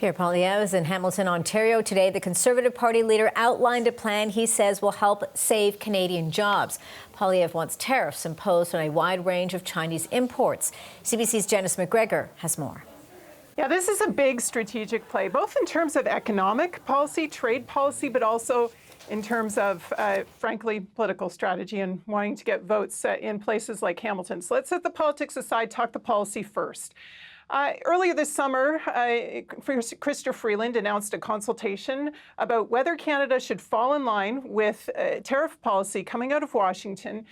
Pierre Poilievre is in Hamilton, Ontario today. The Conservative Party leader outlined a plan he says will help save Canadian jobs. Poilievre wants tariffs imposed on a wide range of Chinese imports. CBC's Janice McGregor has more. Yeah, this is a big strategic play, both in terms of economic policy, trade policy, but also in terms of, frankly, political strategy and wanting to get votes in places like Hamilton. So let's set the politics aside, talk the policy first. Earlier this summer, Chrystia Freeland announced a consultation about whether Canada should fall in line with tariff policy coming out of Washington,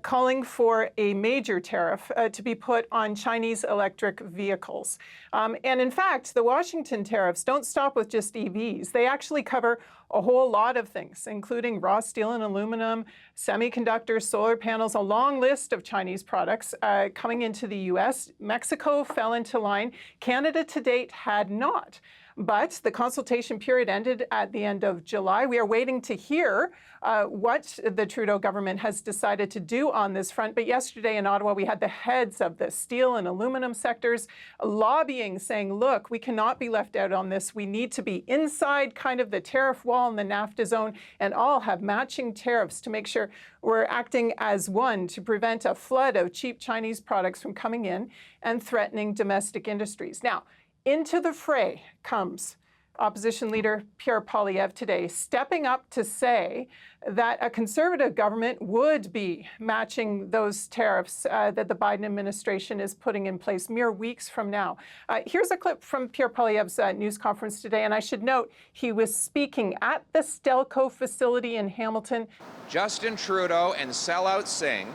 calling for a major tariff to be put on Chinese electric vehicles. And in fact, the Washington tariffs don't stop with just EVs. They actually cover a whole lot of things, including raw steel and aluminum, semiconductors, solar panels, a long list of Chinese products coming into the U.S. Mexico fell into line. Canada to date had not. But the consultation period ended at the end of July. We are waiting to hear what the Trudeau government has decided to do on this front. But yesterday in Ottawa, we had the heads of the steel and aluminum sectors lobbying, saying, look, we cannot be left out on this. We need to be inside kind of the tariff wall in the NAFTA zone and all have matching tariffs to make sure we're acting as one to prevent a flood of cheap Chinese products from coming in and threatening domestic industries. Now, into the fray comes Opposition Leader Pierre Poilievre today, stepping up to say that a Conservative government would be matching those tariffs that the Biden administration is putting in place mere weeks from now. Here's a clip from Pierre Poilievre's news conference today, and I should note he was speaking at the Stelco facility in Hamilton. Justin Trudeau and sellout Singh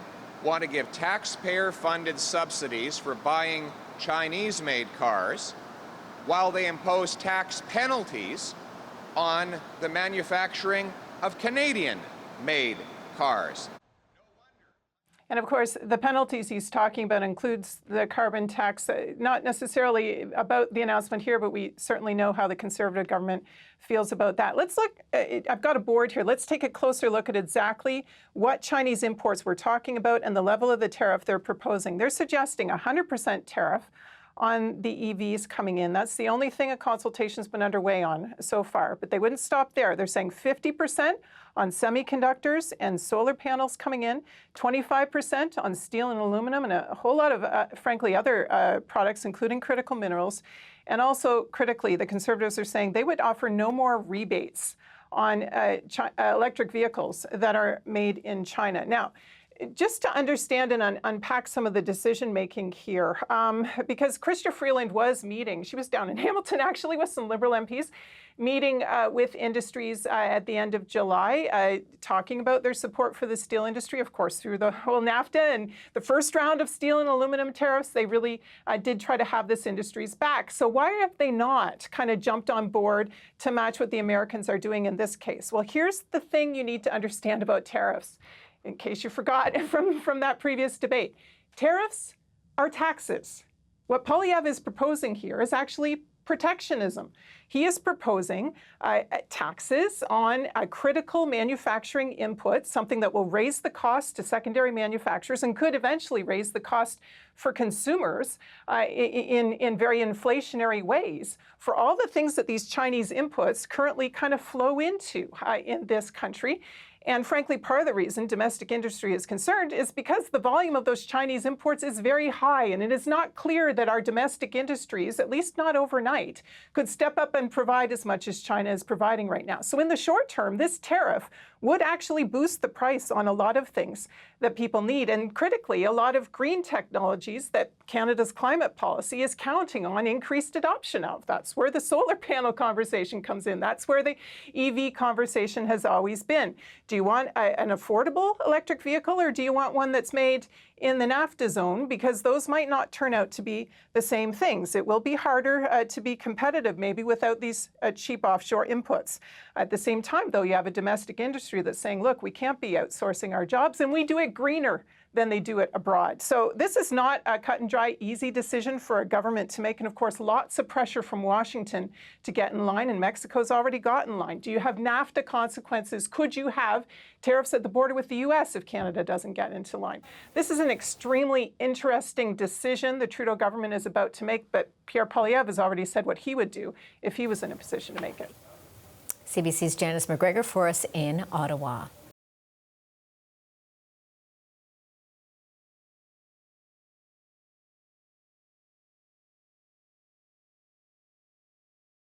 want to give taxpayer-funded subsidies for buying Chinese-made cars, while they impose tax penalties on the manufacturing of Canadian-made cars. And of course, the penalties he's talking about includes the carbon tax, not necessarily about the announcement here, but we certainly know how the Conservative government feels about that. Let's look, I've got a board here. Let's take a closer look at exactly what Chinese imports we're talking about and the level of the tariff they're proposing. They're suggesting a 100% tariff on the EVs coming in. That's the only thing a consultation's been underway on so far, but they wouldn't stop there. They're saying 50% on semiconductors and solar panels coming in, 25% on steel and aluminum, and a whole lot of, frankly, other products, including critical minerals. And also, critically, the Conservatives are saying they would offer no more rebates on electric vehicles that are made in China. Now, just to understand and unpack some of the decision-making here, because Chrystia Freeland was meeting, she was down in Hamilton actually with some Liberal MPs, meeting with industries at the end of July, talking about their support for the steel industry, of course, through the whole NAFTA and the first round of steel and aluminum tariffs. They really did try to have this industry's back. So why have they not kind of jumped on board to match what the Americans are doing in this case? Well, here's the thing you need to understand about tariffs, in case you forgot from that previous debate. Tariffs are taxes. What Poilievre is proposing here is actually protectionism. He is proposing taxes on critical manufacturing inputs, something that will raise the cost to secondary manufacturers and could eventually raise the cost for consumers in very inflationary ways for all the things that these Chinese inputs currently kind of flow into in this country. And frankly, part of the reason domestic industry is concerned is because the volume of those Chinese imports is very high, and it is not clear that our domestic industries, at least not overnight, could step up and provide as much as China is providing right now. So in the short term, this tariff would actually boost the price on a lot of things that people need. And critically, a lot of green technologies that Canada's climate policy is counting on increased adoption of. That's where the solar panel conversation comes in. That's where the EV conversation has always been. Do you want an affordable electric vehicle, or do you want one that's made in the NAFTA zone? Because those might not turn out to be the same things. It will be harder to be competitive maybe without these cheap offshore inputs. At the same time, though, you have a domestic industry industry that's saying, look, we can't be outsourcing our jobs, and we do it greener than they do it abroad. So this is not a cut and dry, easy decision for a government to make. And of course, lots of pressure from Washington to get in line, and Mexico's already got in line. Do you have NAFTA consequences? Could you have tariffs at the border with the US if Canada doesn't get into line? This is an extremely interesting decision the Trudeau government is about to make, but Pierre Poilievre has already said what he would do if he was in a position to make it. CBC's Janice McGregor for us in Ottawa.